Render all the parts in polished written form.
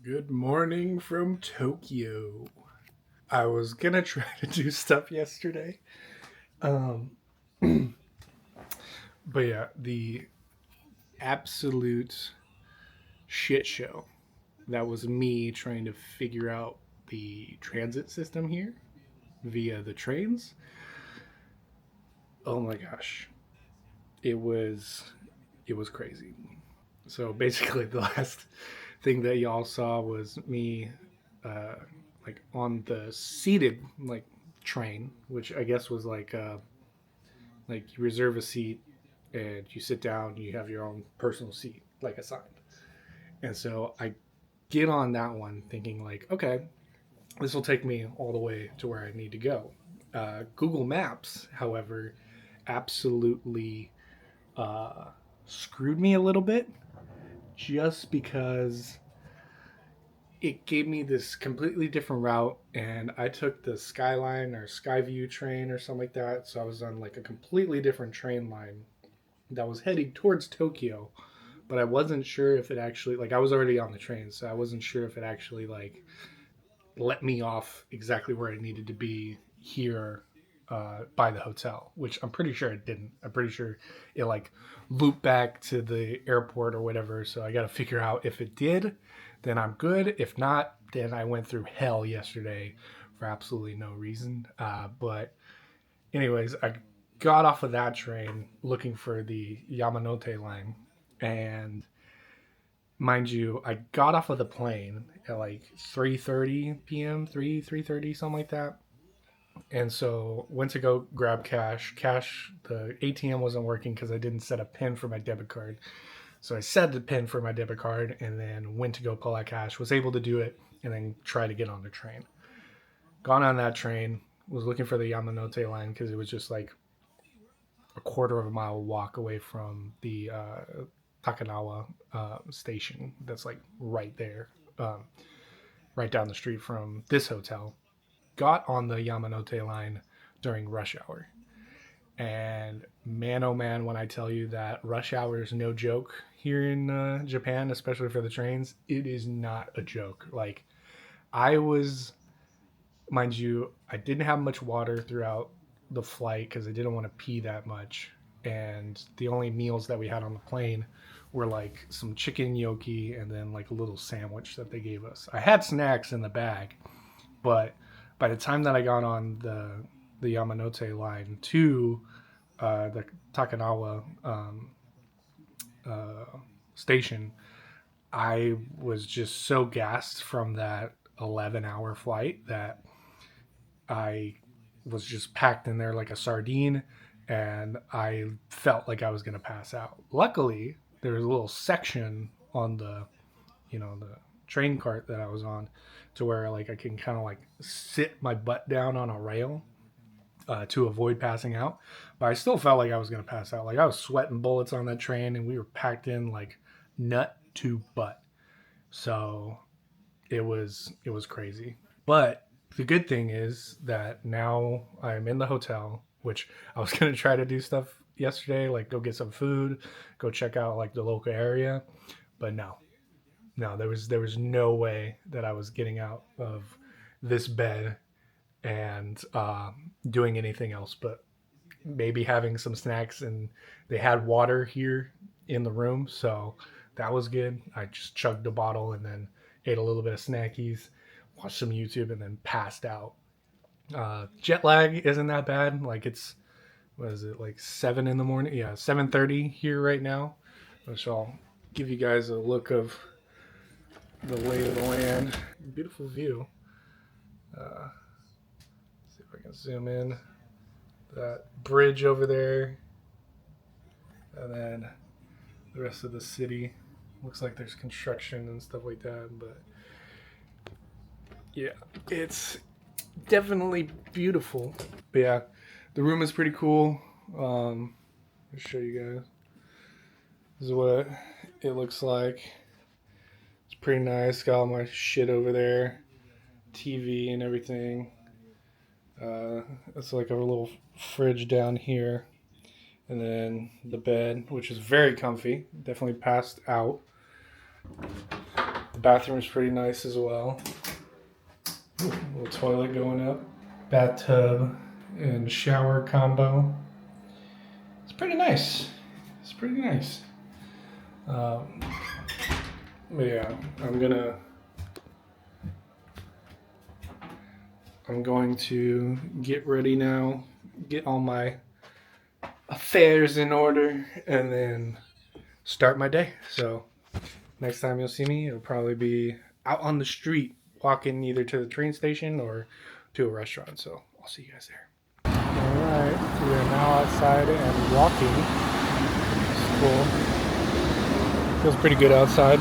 Good morning from Tokyo. I was gonna try to do stuff yesterday. Um, but yeah, the absolute shit show. That was me trying to figure out the transit system here via the trains. Oh my gosh. It was it was crazy. So basically the last thing that y'all saw was me uh on the seated train, which I guess was like you reserve a seat and you sit down, you have your own personal seat like assigned. And so I get on that one thinking like, okay, this will take me all the way to where I need to go. Google Maps, however, absolutely uh, screwed me a little bit just because it gave me this completely different route, and I took the Skyline or Skyview train or something like that. So I was on like a completely different train line that was heading towards Tokyo, but I wasn't sure if it actually I was already on the train, so I wasn't sure if it actually let me off exactly where I needed to be here by the hotel, which I'm pretty sure it didn't. I'm pretty sure it looped back to the airport or whatever. So I got to figure out if it did, then I'm good. If not, then I went through hell yesterday for absolutely no reason. But anyways, I got off of that train looking for the Yamanote line, and mind you, I got off of the plane at like 3:30 p.m., 3:30 something like that. And so went to go grab cash. Cash, the ATM wasn't working because I didn't set a pin for my debit card. So I set the pin for my debit card and then went to go pull out cash. Was able to do it and then try to get on the train. Gone on that train. Was looking for the Yamanote line because it was just like a quarter of a mile walk away from the Takanawa station. That's like right there, right down the street from this hotel. Got on the Yamanote line during rush hour. And man, oh man, when I tell you that rush hour is no joke here in Japan, especially for the trains, it is not a joke. Like, I was, mind you, I didn't have much water throughout the flight because I didn't want to pee that much. And the only meals that we had on the plane were like some chicken gnocchi and then like a little sandwich that they gave us. I had snacks in the bag, but by the time that I got on the Yamanote line to the Takanawa uh, station, I was just so gassed from that 11-hour flight that I was just packed in there like a sardine, and I felt like I was going to pass out. Luckily, there was a little section on the train cart that I was on to where like I can kind of like sit my butt down on a rail to avoid passing out. But I still felt like I was going to pass out. Like I was sweating bullets on that train, and we were packed in like nut to butt. So it was crazy. But the good thing is that now I'm in the hotel, which I was going to try to do stuff yesterday, like go get some food, go check out like the local area. But no, there was no way that I was getting out of this bed and doing anything else but maybe having some snacks. And they had water here in the room, so that was good. I just chugged a bottle and then ate a little bit of snackies, watched some YouTube, and then passed out. Jet lag isn't that bad. Like it's what is it, like 7 in the morning? Yeah, 7:30 here right now. Which I'll give you guys a look of the lay of the land. Beautiful view. Uh, see if I can zoom in. That bridge over there, and then the rest of the city. Looks like there's construction and stuff like that, but yeah, it's definitely beautiful. But yeah, the room is pretty cool. I'll show you guys. This is what it looks like. It's pretty nice. Got all my shit over there, TV and everything. It's like a little fridge down here, and then the bed, which is very comfy. Definitely passed out. The bathroom's pretty nice as well. Little toilet going up. Bathtub and shower combo. It's pretty nice. It's pretty nice. But yeah, I'm going to get ready now, get all my affairs in order, and then start my day. So next time you'll see me, it'll probably be out on the street, walking either to the train station or to a restaurant. So I'll see you guys there. All right, we are now outside and walking. It's cool. Feels pretty good outside.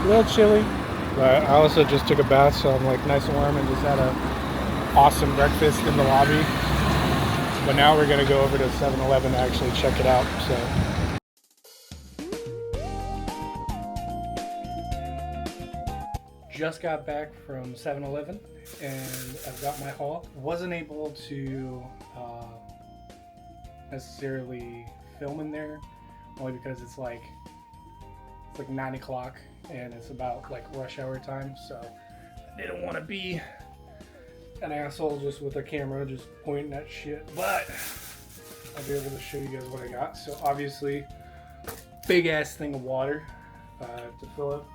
A little chilly, but I also just took a bath, so I'm like nice and warm, and just had a awesome breakfast in the lobby. But now we're gonna go over to 7-Eleven to actually check it out. So. Just got back from 7-Eleven and I've got my haul. Wasn't able to necessarily film in there, only because it's like 9 o'clock and it's about like rush hour time, so I didn't want to be an asshole just with a camera just pointing at shit, but I'll be able to show you guys what I got. So obviously, big ass thing of water to fill up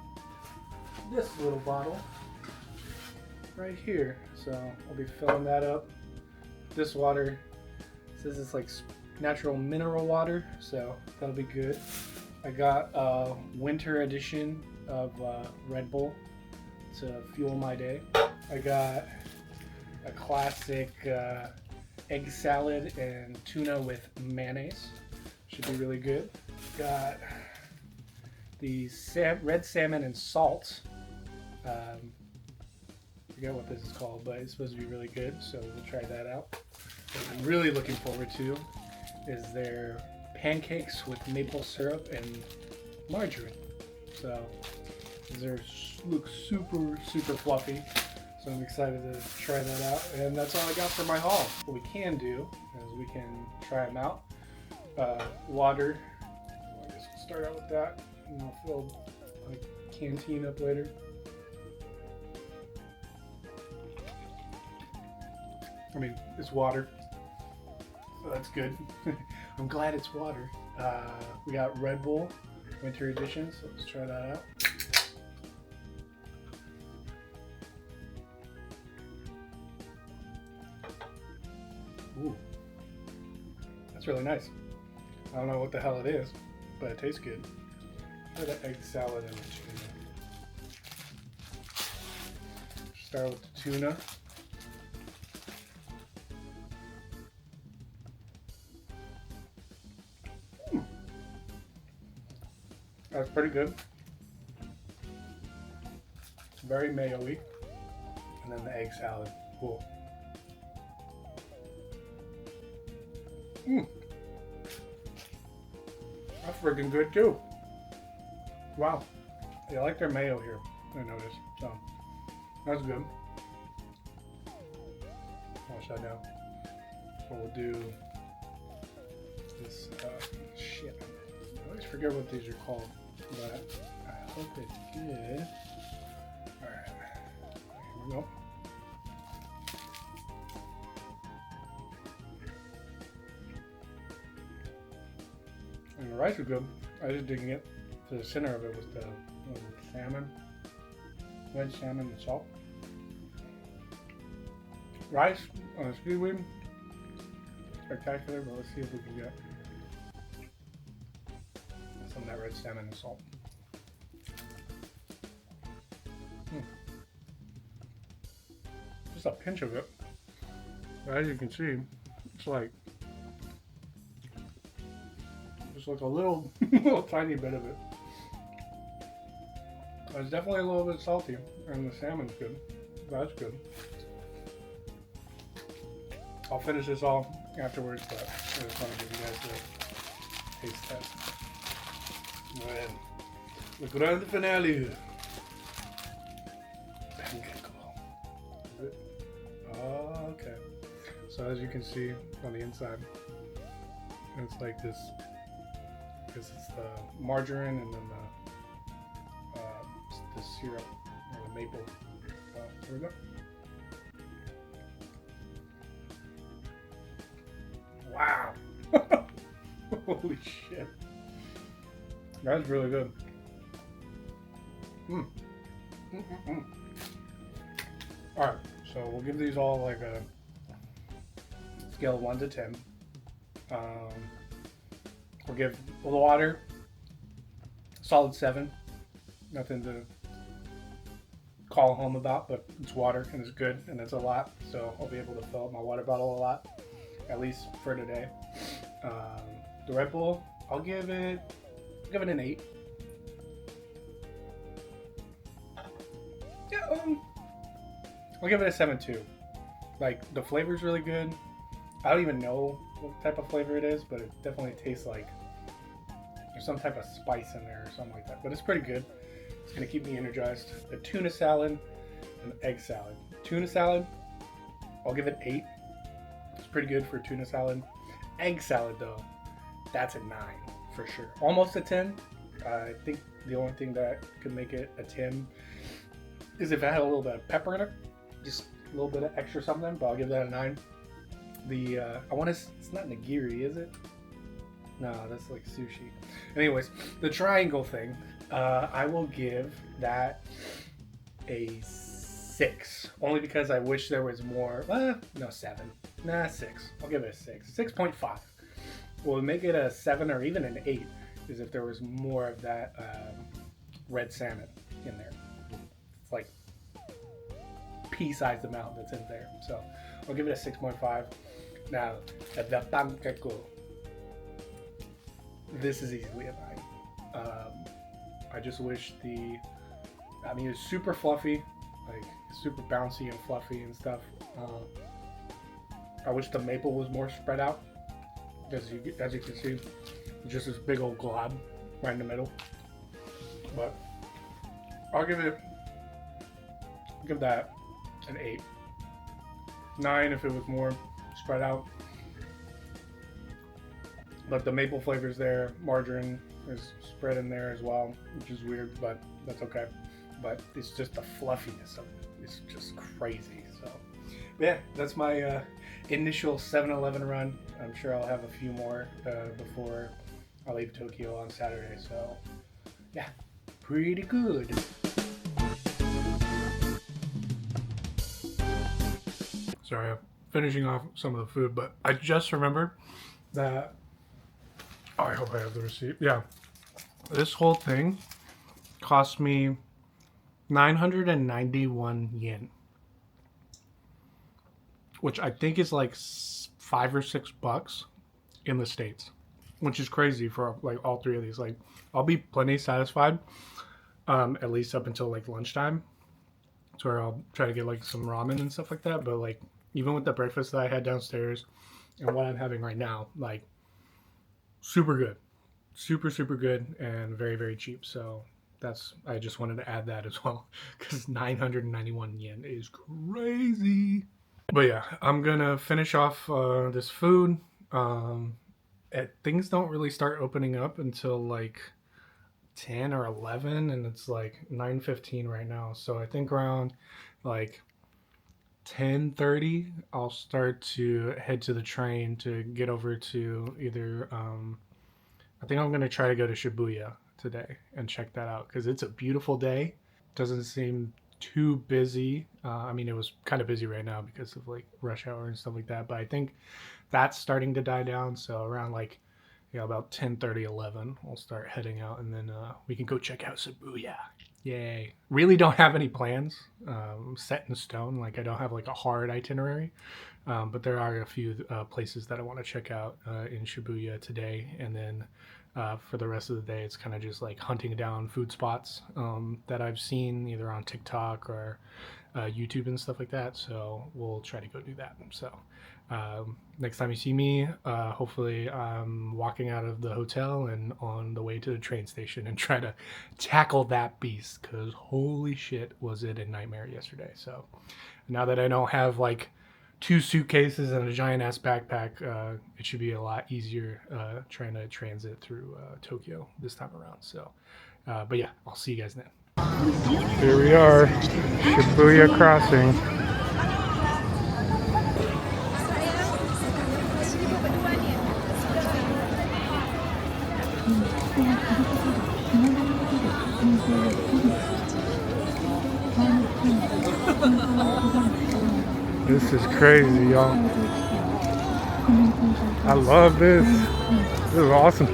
this little bottle right here. So I'll be filling that up. This water says it's like natural mineral water, so that'll be good. I got a winter edition of Red Bull to fuel my day. I got a classic egg salad and tuna with mayonnaise. Should be really good. Got the red salmon and salt. Forget what this is called, but it's supposed to be really good, so we'll try that out. What I'm really looking forward to is their pancakes with maple syrup and margarine. So these look super fluffy, so I'm excited to try that out. And that's all I got for my haul. What we can do is we can try them out. Water, I guess we'll start out with that, and I'll fill my canteen up later. I mean, it's water, so that's good. I'm glad it's water. We got Red Bull Winter Edition, so let's try that out. Ooh, that's really nice. I don't know what the hell it is, but it tastes good. Try the egg salad and the tuna. Start with the tuna. That's pretty good. It's very mayo-y. And then the egg salad. Cool. That's freaking good too. Wow. They like their mayo here, I noticed. So, that's good. What should I do? We'll do this, shit. I always forget what these are called, but I hope it's good. Alright, here we go. And the rice is good. I just didn't get to the center of it with the salmon, red salmon and salt. Rice on a seaweed, spectacular, but let's see if we can get some of that red salmon and salt. Just a pinch of it. But as you can see, it's like just like a little tiny bit of it. It's definitely a little bit salty, and the salmon's good. That's good. I'll finish this all afterwards, but I just want to give you guys a taste test. Well, the grand finale. Oh, okay. So as you can see on the inside, it's like this because it's the margarine and then the syrup or the maple. Here we go. Wow. Holy shit. That's really good. Alright, so we'll give these all like a scale of 1 to 10. We'll give the water solid 7. Nothing to call home about, but it's water and it's good and it's a lot, so I'll be able to fill up my water bottle a lot, at least for today. The Red Bull, I'll give it an 8. Yeah, I'll give it a 7 too. Like, the flavor's really good. I don't even know what type of flavor it is, but it definitely tastes like there's some type of spice in there or something like that. But it's pretty good. It's gonna keep me energized. The tuna salad and the egg salad. Tuna salad, I'll give it 8. It's pretty good for tuna salad. Egg salad though, that's a 9 for sure. Almost a 10. I think the only thing that could make it a 10 is if it had a little bit of pepper in it. Just a little bit of extra something, but I'll give that a 9. The, it's not nigiri, is it? No, that's like sushi. Anyways, the triangle thing, I will give that a 6. Only because I wish there was more. No, 7. Nah, 6. I'll give it a 6. 6.5. Will make it a 7 or even an 8 is if there was more of that red salmon in there. It's like pea-sized amount that's in there. So I'll give it a 6.5. Now, the panqueco. This is easily a 9. I just wish it's super fluffy, like super bouncy and fluffy and stuff. I wish the maple was more spread out, as you can see, just this big old glob right in the middle. But I'll give that an 8. 9 if it was more spread out. But the maple flavor's there, margarine is spread in there as well, which is weird, but that's okay. But it's just the fluffiness of it. It's just crazy. So, yeah, that's my initial 7-Eleven run. I'm sure I'll have a few more before I leave Tokyo on Saturday. So, yeah, pretty good. Sorry, I'm finishing off some of the food, but I just remembered that. Oh, I hope I have the receipt. Yeah. This whole thing cost me 991 yen, which I think is like $5 or $6 in the States, which is crazy for like all three of these. Like, I'll be plenty satisfied, at least up until like lunchtime. That's where I'll try to get like some ramen and stuff like that. But like, even with the breakfast that I had downstairs and what I'm having right now, like, super good, super good, and very, very cheap. So I just wanted to add that as well, because 991 yen is crazy. But yeah, I'm gonna finish off this food. Things don't really start opening up until like 10 or 11, and it's like 9:15 right now. So I think around like 10:30 I'll start to head to the train to get over to either I think I'm going to try to go to Shibuya today and check that out, because it's a beautiful day. Doesn't seem too busy. It was kind of busy right now because of like rush hour and stuff like that, but I think that's starting to die down. So around like, about 10:30, 11, we'll start heading out, and then we can go check out Shibuya. Yay. Really don't have any plans set in stone. Like, I don't have like a hard itinerary, but there are a few places that I want to check out in Shibuya today. And then for the rest of the day, it's kind of just like hunting down food spots that I've seen either on TikTok or YouTube and stuff like that. So we'll try to go do that. So next time you see me, hopefully I'm walking out of the hotel and on the way to the train station and try to tackle that beast, because holy shit was it a nightmare yesterday. So now that I don't have like 2 suitcases and a giant ass backpack, it should be a lot easier trying to transit through Tokyo this time around. So, but yeah, I'll see you guys then. Here we are, Shibuya Crossing. This is crazy, y'all. I love this. This is awesome.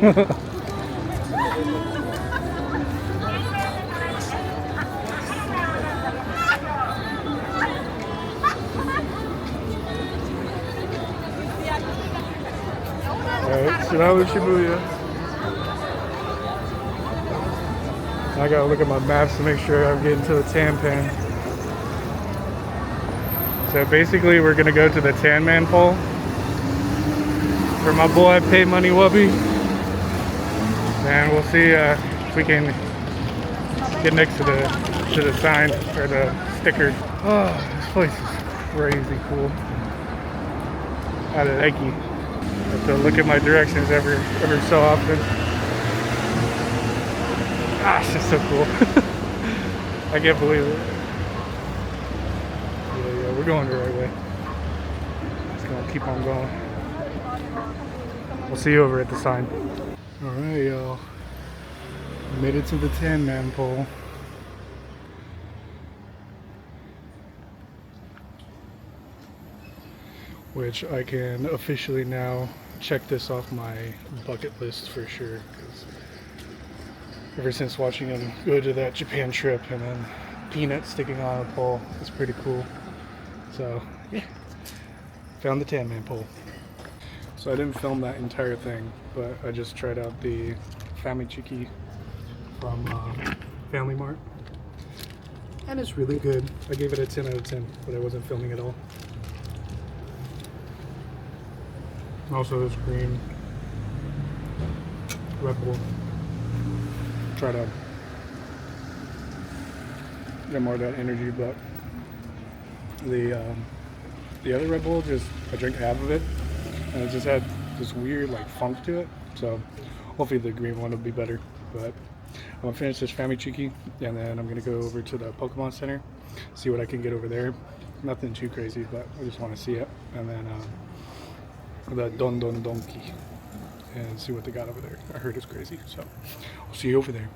Alright, so now we're Shibuya. I gotta look at my maps to make sure I'm getting to the Tanpan. So basically we're gonna go to the Tanman Pole for my boy Pay Money Wubby. And we'll see if we can get next to the sign or the sticker. Oh, this place is crazy cool. Out of Eki. I have to look at my directions every so often. Ah, it's just so cool. I can't believe it. Yeah, we're going the right way. Just gonna keep on going. We'll see you over at the sign. Alright, y'all. Made it to the Tanman Pole. Which I can officially now check this off my bucket list for sure. Because ever since watching him go to that Japan trip and then Peanut sticking on a pole, it's pretty cool. So yeah, found the Tanman Pole. So I didn't film that entire thing, but I just tried out the Famichiki from Family Mart, and it's really good. I gave it a 10 out of 10, but I wasn't filming at all. Also this green Red Bull. Try to get more of that energy, but the other Red Bull, I drank half of it and it just had this weird like funk to it. So hopefully the green one will be better. But I'm gonna finish this Famichiki and then I'm gonna go over to the Pokemon Center, see what I can get over there. Nothing too crazy, but I just want to see it. And then the Don Don Donki and see what they got over there. I heard it's crazy, so I'll see you over there.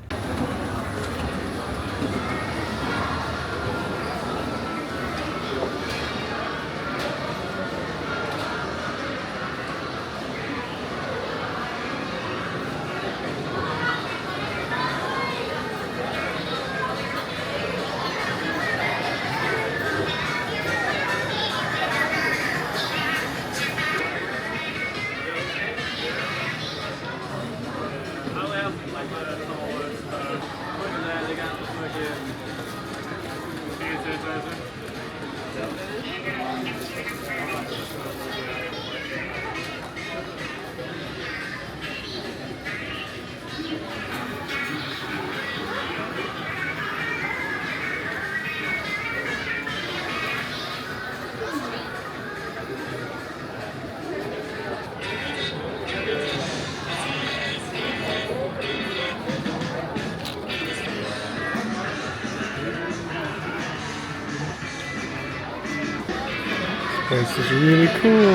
This is really cool.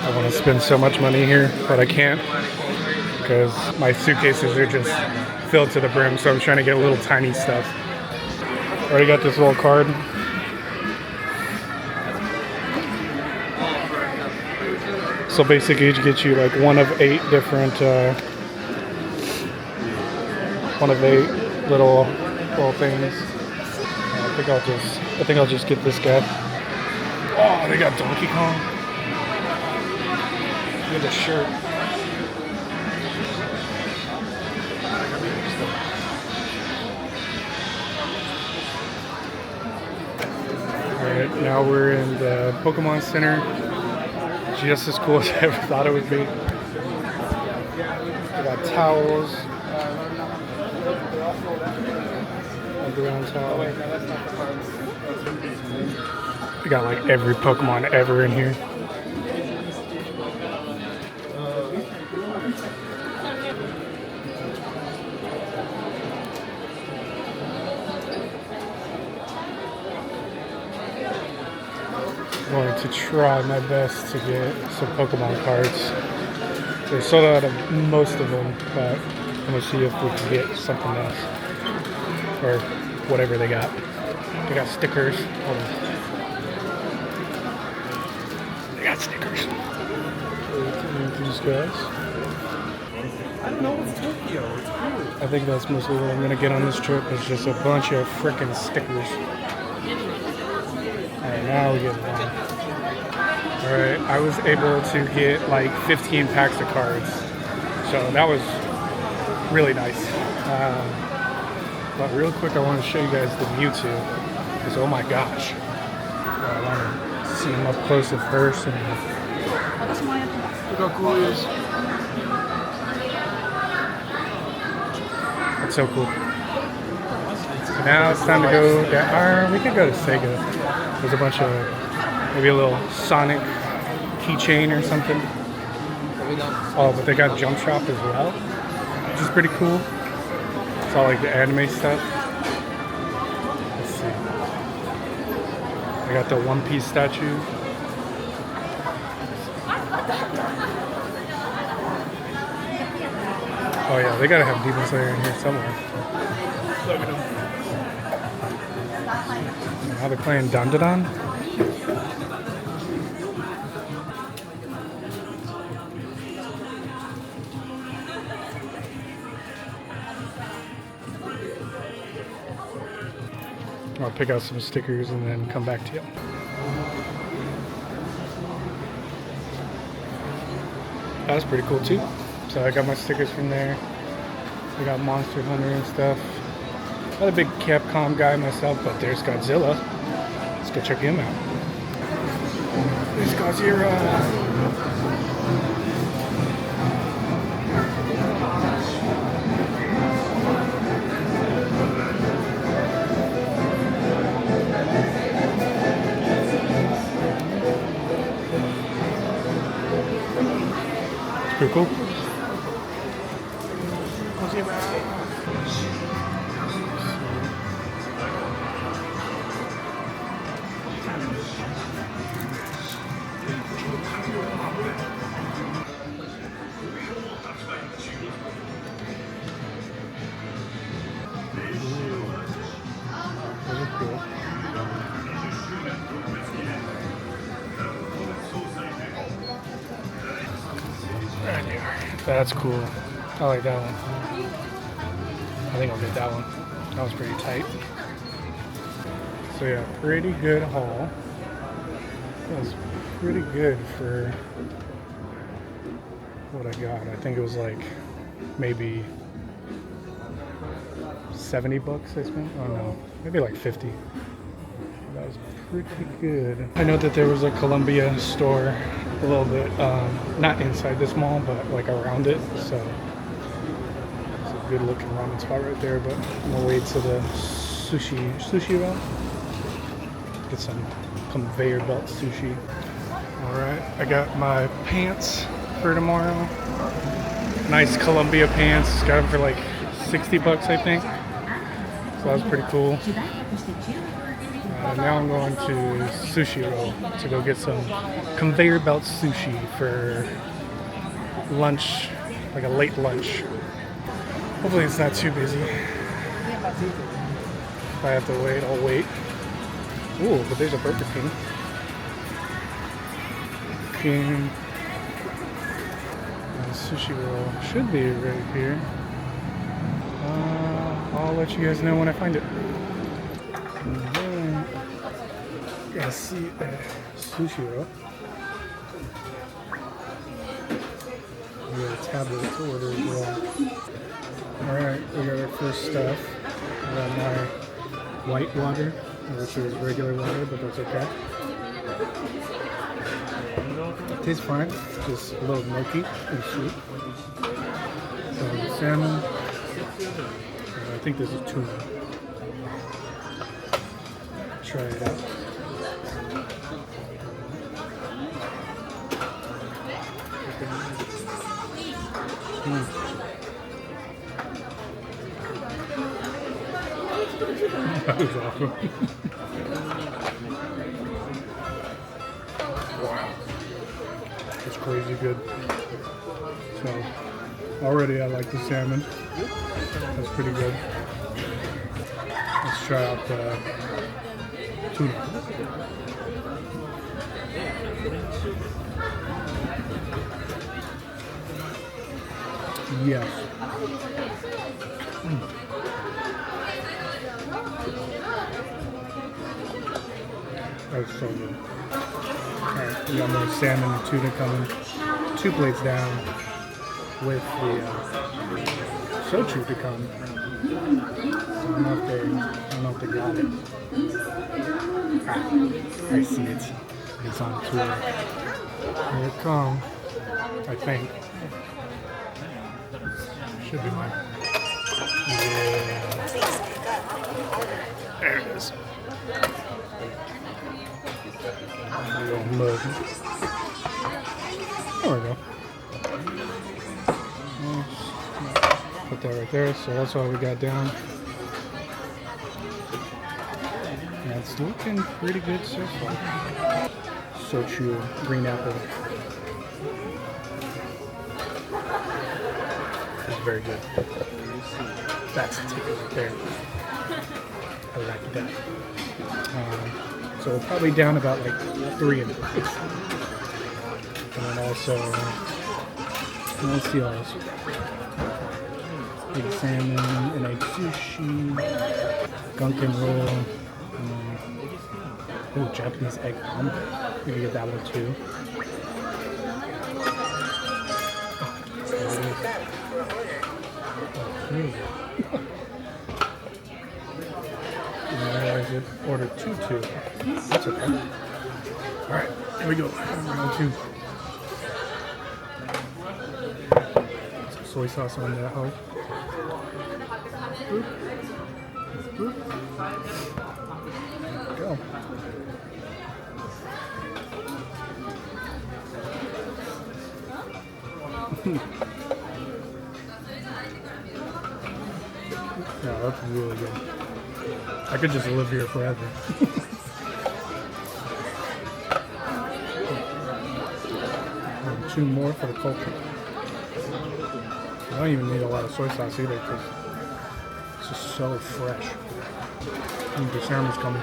I want to spend so much money here, but I can't because my suitcases are just filled to the brim, so I'm trying to get little tiny stuff. Already got this little card. So basically it gets you like one of 8 different little things. I think I'll just get this guy. Oh, they got Donkey Kong. Look at the shirt. Alright, now we're in the Pokemon Center. Just as cool as I ever thought it would be. We got towels. Ground towel. We got like every Pokemon ever in here. Going to try my best to get some Pokemon cards. They're sold out of most of them, but I'm gonna see if we can get something else or whatever they got. They got stickers. They got stickers. These guys. I don't know, it's Tokyo. It's cool. I think that's mostly what I'm gonna get on this trip. Is just a bunch of freaking stickers. Alright, now we get one. Alright, I was able to get like 15 packs of cards. So that was really nice. But real quick, I want to show you guys the Mewtwo. Because oh my gosh. I want to see him up close at first. And look how cool he is. That's so cool. So now it's time to go down. We could go to Sega. There's a bunch of, maybe a little Sonic keychain or something. Oh, but they got Jump Shop as well, which is pretty cool. It's all like the anime stuff. Let's see. I got the One Piece statue. Oh yeah, they gotta have Demon Slayer in here somewhere. Look at them. Now they're playing Dandadan. I'll pick out some stickers and then come back to you. That's pretty cool too. So I got my stickers from there. I got Monster Hunter and stuff. Not a big Capcom guy myself, but there's Godzilla. Let's go check him out. There's Godzilla. Pretty cool. Those are cool. Right there. That's cool. I like that one. I think I'll get that one. That was pretty tight. So yeah, pretty good haul. That was pretty good for what I got. I think it was like maybe 70 bucks I spent. Oh no, maybe like 50. That was pretty good. I know that there was a Columbia store a little bit, not inside this mall, but like around it. So it's a good looking ramen spot right there. But I'm gonna wait to the sushi roll. Get some conveyor belt sushi. All right, I got my pants for tomorrow. Nice Columbia pants. Got them for like 60 bucks, I think. So that was pretty cool. Now I'm going to Sushi Roll to go get some conveyor belt sushi for lunch, like a late lunch. Hopefully it's not too busy. If I have to wait, I'll wait. Ooh, but there's a Burger King. Sushi Roll should be right here. I'll let you guys know when I find it. Yeah, see Sushi Roll. We got a tablet to order as well. Alright, we got our first stuff. I got my white water, which is regular water, but that's okay. It tastes fine, just a little milky and sweet. So salmon, I think this is tuna. Try it out. That was awesome. Wow. It's crazy good. So, already I like the salmon. That's pretty good. Let's try out the tuna. Yes. That was so good. Alright, we got more salmon and tuna coming. 2 plates down with the sochu to come. I don't know if they got it. Ah, I see it. It's on tour. Here it comes. I think. Should be mine. Yeah. There it is. Little mug. There we go. Put that right there. So that's all we got down. Yeah, it's looking pretty good so far. Sochu, green apple. It's very good. That's the ticket right there. I like that. So we're probably down about like 3 in it. And then also, let's see what else we got. Egg salmon, and egg sushi, gunkan roll, oh, Japanese egg omelet. Maybe get that one too. Ordered 2 too. That's okay. Alright, here we go. Round 2. Some soy sauce on that hoe. Boop. Boop. There we go. Yeah, that's really good. I could just live here forever. And 2 more for the culture. I don't even need a lot of soy sauce either because it's just so fresh. And the salmon's coming.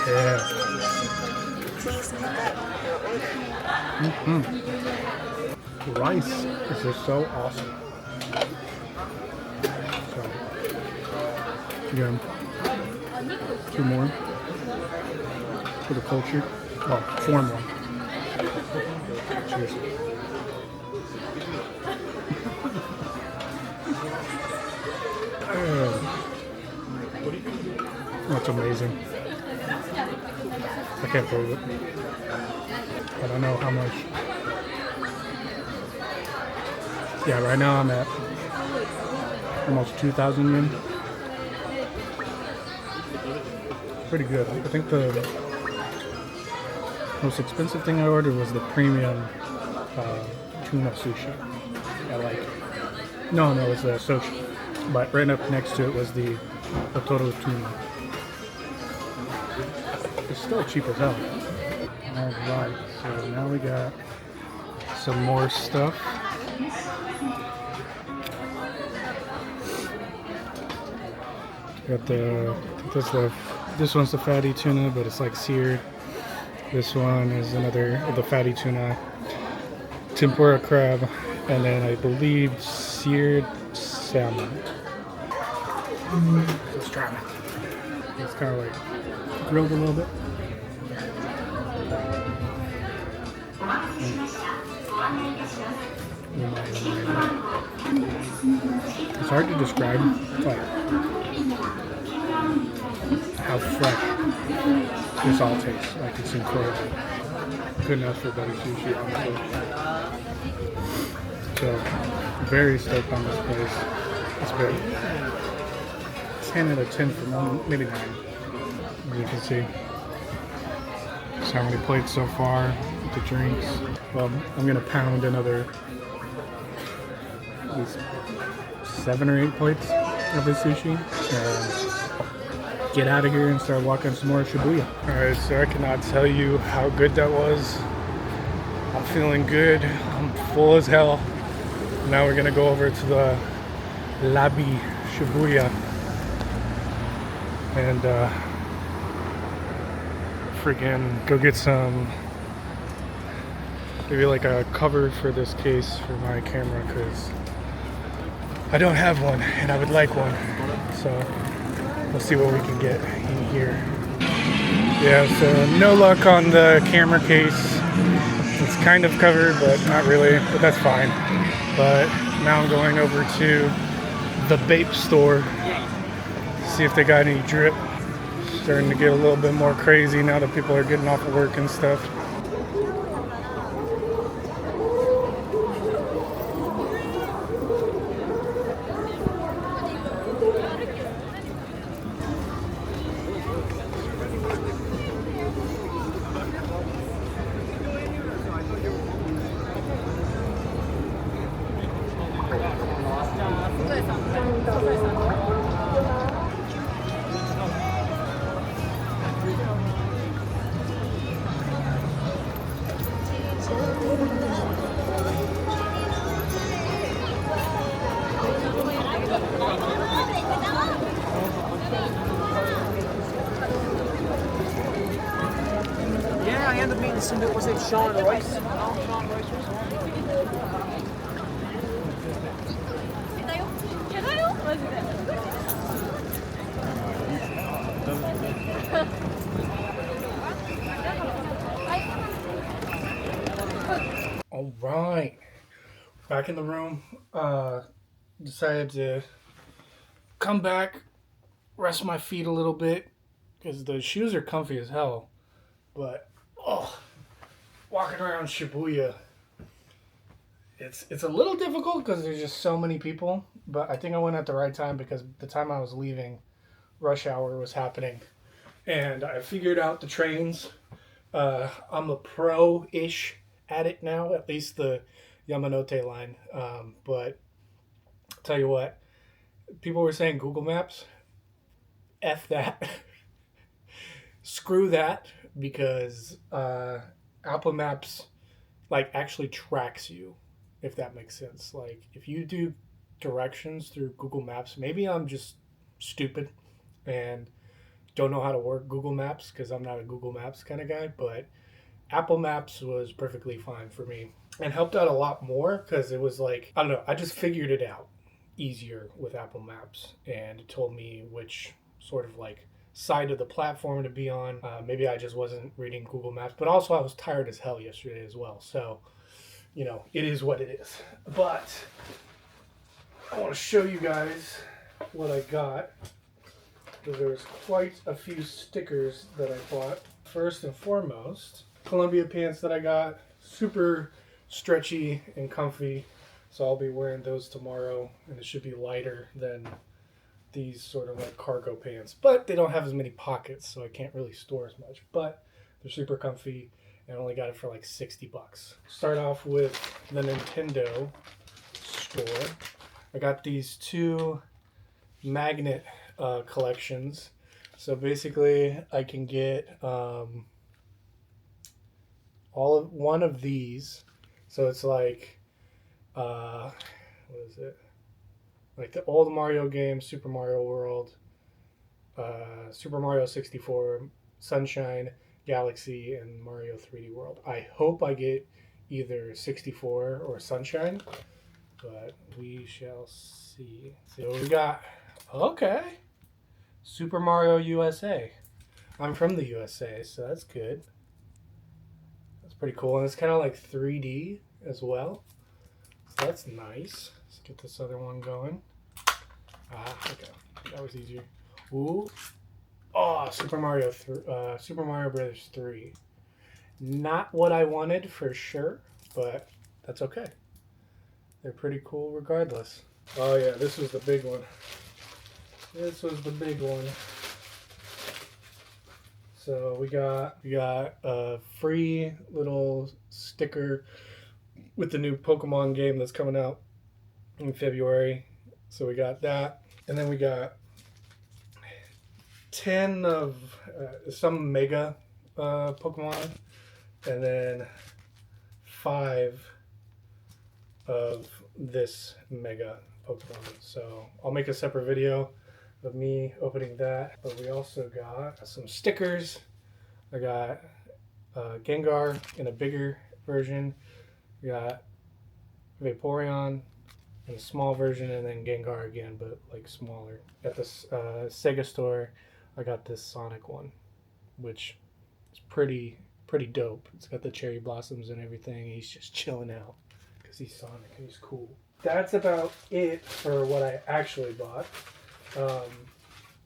Yeah. The rice is just so awesome. Again, 2 more for the culture. Oh, 4 more. Cheers. That's amazing. I can't believe it. I don't know how much. Yeah, right now I'm at almost 2,000 yen. Pretty good. I think the most expensive thing I ordered was the premium tuna sushi. I like it. No, it was the sochi. But right up next to it was the Otoro tuna. It's still cheap as hell. Alright, so now we got some more stuff. Got this one's the fatty tuna, but it's like seared. This one is another of the fatty tuna, tempura crab, and then I believe seared salmon. Let's try it. It's kind of like grilled a little bit. It's hard to describe like how fresh this all tastes. Like it's incredible. Couldn't ask for better sushi, honestly. So very stoked on this place. It's great. 10 out of 10 for me, maybe 9. As you can see. So how many plates so far? the drinks. Well, I'm gonna pound another at least 7 or 8 plates of the sushi and get out of here and start walking some more Shibuya. Alright, so I cannot tell you how good that was. I'm feeling good. I'm full as hell. Now we're gonna go over to the Labi Shibuya and freaking go get some, maybe like a cover for this case for my camera, because I don't have one and I would like one. So we'll see what we can get in here. Yeah, so no luck on the camera case. It's kind of covered, but not really, but that's fine. But now I'm going over to the Bape store, see if they got any drip. Starting to get a little bit more crazy now that people are getting off of work and stuff. Yeah, I ended up meeting some, was it Sean Royce? Sean Royce or All right, back in the room. Decided to come back, rest my feet a little bit because the shoes are comfy as hell. But walking around Shibuya, it's a little difficult because there's just so many people. But I think I went at the right time because the time I was leaving, rush hour was happening, and I figured out the trains. I'm a pro-ish at it now, at least the Yamanote line. But I'll tell you what, people were saying Google Maps. F that. Screw that, because Apple Maps like actually tracks you, if that makes sense. Like if you do directions through Google Maps, maybe I'm just stupid and don't know how to work Google Maps because I'm not a Google Maps kind of guy, but Apple Maps was perfectly fine for me and helped out a lot more because it was like, I don't know, I just figured it out easier with Apple Maps, and it told me which sort of like side of the platform to be on. Maybe I just wasn't reading Google Maps, but also I was tired as hell yesterday as well. So, you know, it is what it is. But I want to show you guys what I got, because there was quite a few stickers that I bought. First and foremost, Columbia pants that I got, super stretchy and comfy. So I'll be wearing those tomorrow, and it should be lighter than these sort of like cargo pants, but they don't have as many pockets, so I can't really store as much, but they're super comfy, and I only got it for like $60. Start off with the Nintendo store. I got these 2 magnet collections. So basically I can get one of these. So it's like what is it? Like the old Mario games, Super Mario World, Super Mario 64, Sunshine, Galaxy, and Mario 3D World. I hope I get either 64 or Sunshine, but we shall see. So we got, okay, Super Mario USA. I'm from the USA, so that's good. That's pretty cool, and it's kind of like 3D as well. So that's nice. Let's get this other one going. Okay, that was easier. Ooh, Super Mario Brothers 3. Not what I wanted for sure, but that's okay. They're pretty cool regardless. Oh yeah, this was the big one. This was the big one. So we got a free little sticker with the new Pokemon game that's coming out in February. So we got that, and then we got 10 of some Mega Pokemon, and then 5 of this Mega Pokemon. So I'll make a separate video of me opening that. But we also got some stickers. I got Gengar in a bigger version. We got Vaporeon in a small version, and then Gengar again, but like smaller. At this Sega store, I got this Sonic one, which is pretty dope. It's got the cherry blossoms and everything. He's just chilling out because he's Sonic and he's cool. That's about it for what I actually bought.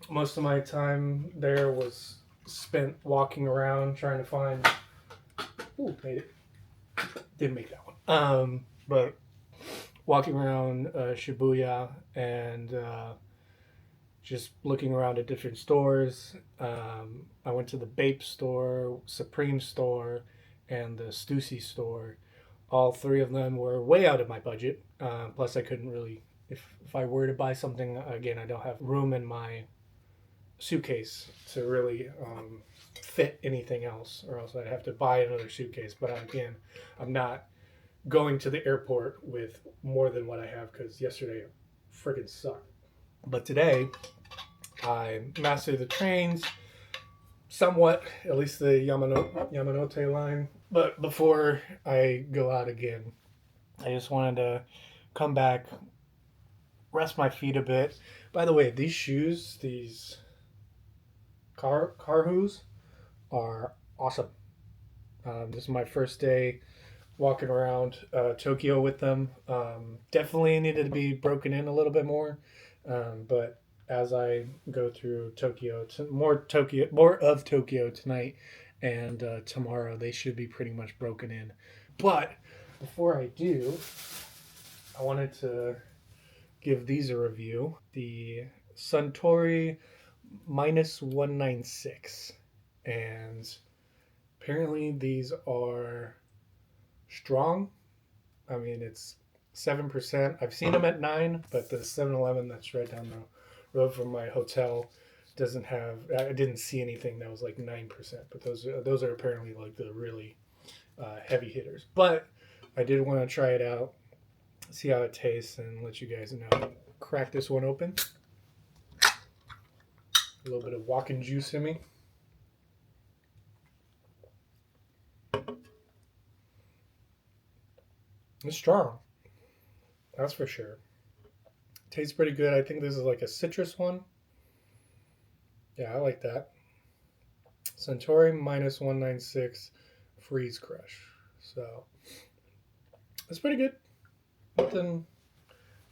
Most of my time there was spent walking around trying to find. Ooh, made it. Didn't make that one. But walking around Shibuya and just looking around at different stores. I went to the Bape store, Supreme store, and the Stussy store. All 3 of them were way out of my budget. Plus, I couldn't really, if I were to buy something, again, I don't have room in my suitcase to really fit anything else, or else I'd have to buy another suitcase. But again, I'm not going to the airport with more than what I have because yesterday freaking sucked. But today, I mastered the trains somewhat, at least the Yamanote line. But before I go out again, I just wanted to come back, rest my feet a bit. By the way, these shoes, these Karhus, are awesome. This is my first day walking around Tokyo with them. Definitely needed to be broken in a little bit more, but as I go through Tokyo, more of Tokyo tonight and tomorrow, they should be pretty much broken in. But before I do, I wanted to give these a review. The Suntory -196, and apparently these are strong. I mean, it's 7%. I've seen them at 9, but the 7-Eleven that's right down the road from my hotel doesn't have. I didn't see anything that was like 9%, but those are apparently like the really heavy hitters. But I did want to try it out, see how it tastes, and let you guys know. Crack this one open. A little bit of walking juice in me. It's strong. That's for sure. Tastes pretty good. I think this is like a citrus one. Yeah, I like that. Suntory -196 Freeze Crush. So it's pretty good.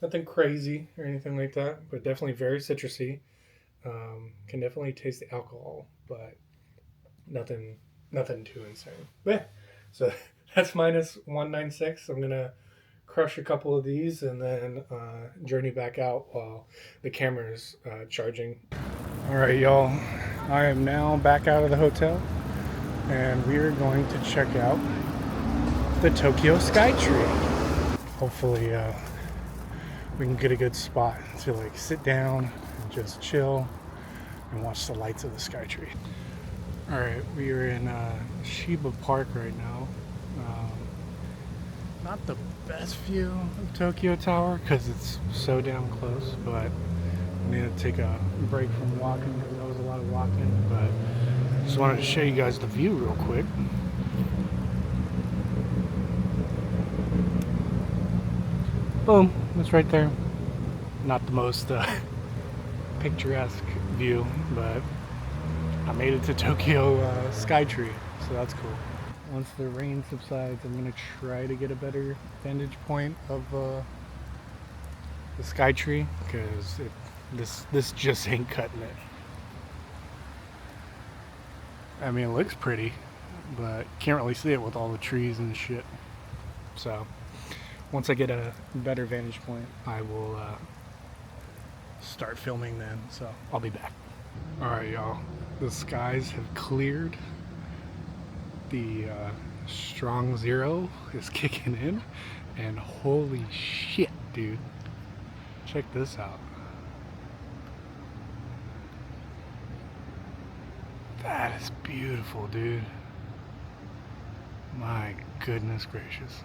Nothing crazy or anything like that, but definitely very citrusy. Can definitely taste the alcohol, but nothing too insane. But yeah, so that's -196. I'm gonna crush a couple of these and then journey back out while the camera's charging. All right, y'all. I am now back out of the hotel, and we are going to check out the Tokyo Skytree. Hopefully, we can get a good spot to like sit down and just chill and watch the lights of the Skytree. All right, we are in Shiba Park right now. Not the best view of Tokyo Tower because it's so damn close, but I need to take a break from walking because that was a lot of walking. But just wanted to show you guys the view real quick. Boom, it's right there. Not the most picturesque view, but I made it to Tokyo Skytree, so that's cool. Once the rain subsides, I'm gonna try to get a better vantage point of the Skytree because this just ain't cutting it. I mean, it looks pretty, but can't really see it with all the trees and shit. So once I get a better vantage point, I will start filming then. So I'll be back. All right, y'all. The skies have cleared. The strong zero is kicking in, and holy shit, dude. Check this out. That is beautiful, dude. My goodness gracious.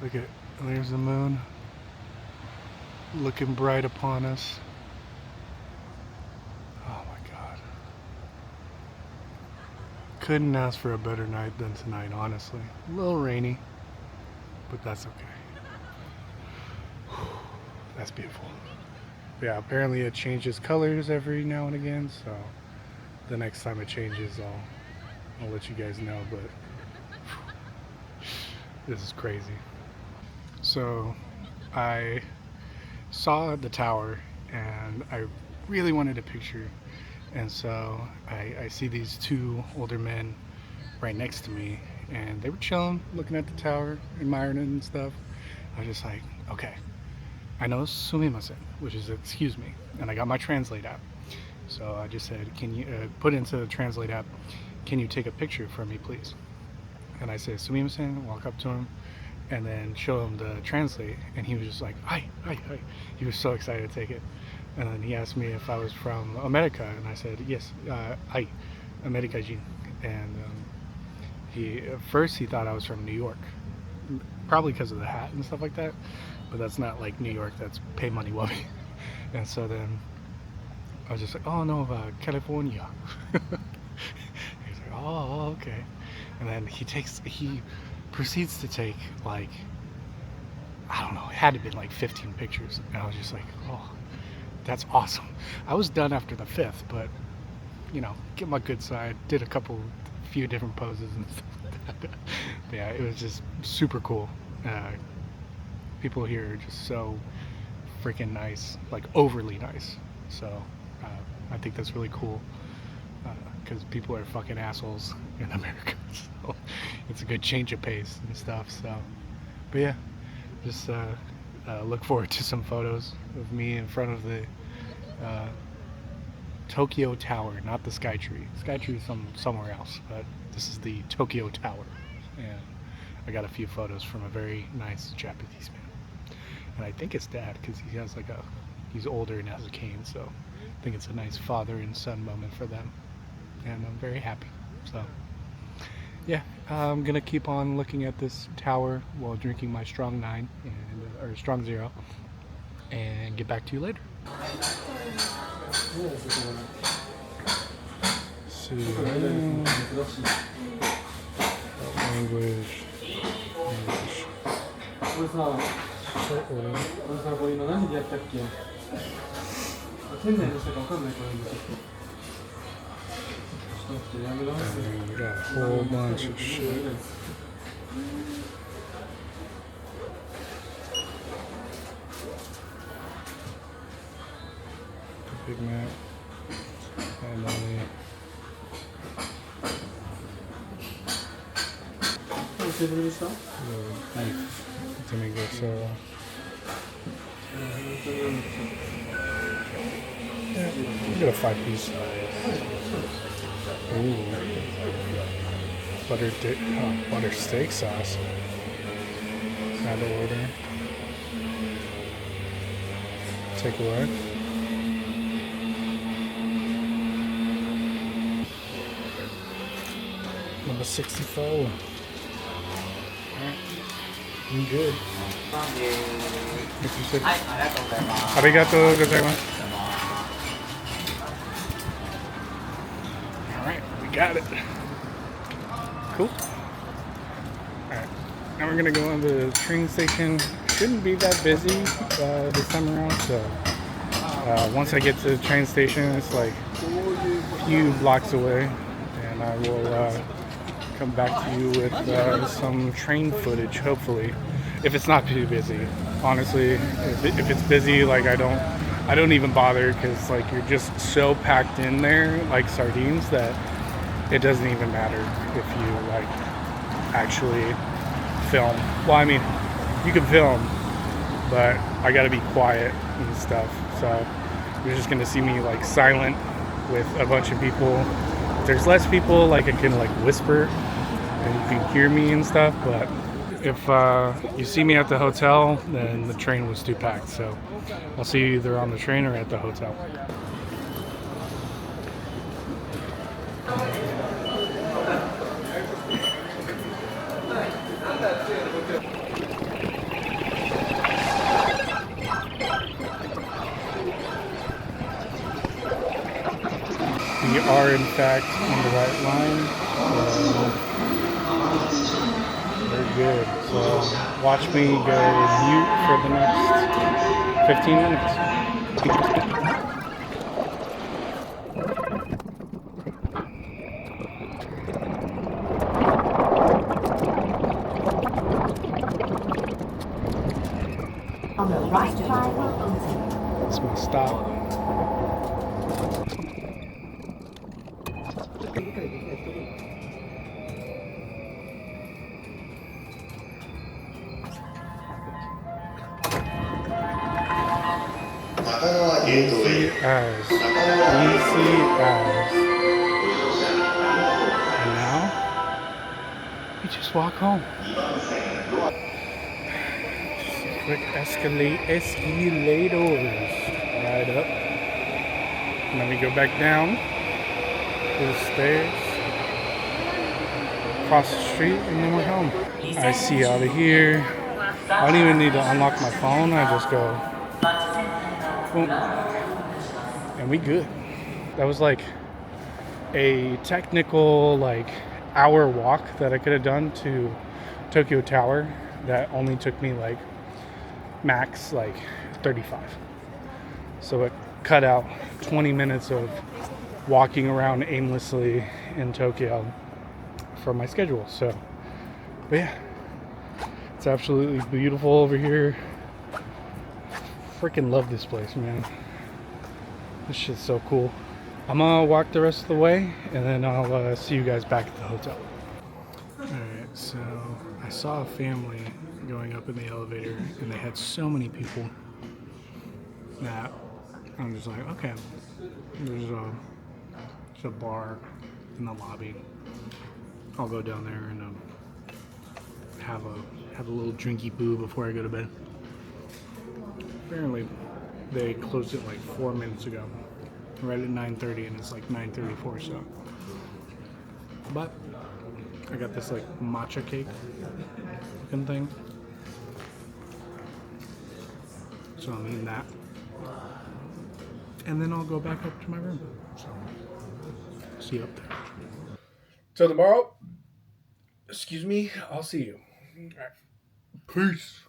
Look at, there's the moon looking bright upon us. Oh my God. Couldn't ask for a better night than tonight, honestly. A little rainy, but that's okay. That's beautiful. Yeah, apparently it changes colors every now and again, so the next time it changes, I'll let you guys know, but this is crazy. So I saw the tower and I really wanted a picture, and so I see these two older men right next to me, and they were chilling, looking at the tower, admiring it and stuff. I was just like, okay, I know sumimasen, which is excuse me, and I got my Translate app. So I just said, can you put into the Translate app, can you take a picture for me, please? And I said, sumimasen, walk up to him, and then show him the Translate, and he was just like, hi. He was so excited to take it. And then he asked me if I was from America, and I said, yes, hi, America Jin. And at first he thought I was from New York, probably because of the hat and stuff like that, but that's not like New York, that's pay money wabi. And so then I was just like, oh no, California. He's like, oh, okay. And then he proceeds to take like, I don't know, it had to be like 15 pictures. And I was just like, oh, that's awesome. I was done after the fifth, but you know, get my good side, did a few different poses and stuff like that. But yeah, it was just super cool. People here are just so freaking nice, like overly nice. So I think that's really cool, because people are fucking assholes in America. So it's a good change of pace and stuff. So, but yeah, just look forward to some photos of me in front of the Tokyo Tower, not the Skytree. Skytree is somewhere else, but this is the Tokyo Tower. And I got a few photos from a very nice Japanese man. And I think it's dad, because he has like he's older and has a cane, so I think it's a nice father and son moment for them. And I'm very happy. So, yeah, I'm gonna keep on looking at this tower while drinking my Strong 9 or Strong 0, and get back to you later. See, language. 俺さ、これ今何でやったっけ？店内の人か分かんないから今ちょっと。ちょっと待って、やめ直す。And we got a whole bunch of shit. Big Mac. And then テーブルにした？ Domingo Soro. Yeah, we got a 5-piece. Ooh. Butter steak sauce. Add to order. Take away. Number 64. Alright. I'm good. Arigatou gozaimasu. Alright, we got it. Cool. Alright, now we're gonna go on the train station. Shouldn't be that busy this time around, so once I get to the train station, it's like a few blocks away, and I will come back to you with some train footage, hopefully, if it's not too busy. Honestly, if it's busy, like I don't even bother, because like you're just so packed in there like sardines that it doesn't even matter if you like actually film. Well, I mean, you can film, but I gotta be quiet and stuff, so you're just gonna see me like silent with a bunch of people. If there's less people, like I can like whisper and you can hear me and stuff, but if you see me at the hotel, then the train was too packed. So I'll see you either on the train or at the hotel. We are in fact on the right line. We're good. So watch me go mute for the next 15 minutes. On the right side will open. It's my stop. Easy as. Easy as. And now, we just walk home. Quick escalators. Right up. And then we go back down to the stairs. Across the street, and then we're home. I see out of here. I don't even need to unlock my phone. I just go boom, and we good. That was like a technical like hour walk that I could have done to Tokyo Tower that only took me like max like 35. So it cut out 20 minutes of walking around aimlessly in Tokyo for my schedule. So, but yeah, it's absolutely beautiful over here. Freaking love this place, man. This shit's so cool. I'm gonna walk the rest of the way and then I'll see you guys back at the hotel. Alright, so I saw a family going up in the elevator and they had so many people that I'm just like, okay, there's a bar in the lobby. I'll go down there and have a little drinky boo before I go to bed. Apparently, they closed it like 4 minutes ago, right at 9:30, and it's like 9:34. So, but I got this like matcha cake looking thing, so I'm eating that, and then I'll go back up to my room. So, see you up there. So tomorrow, excuse me, I'll see you. All right. Peace.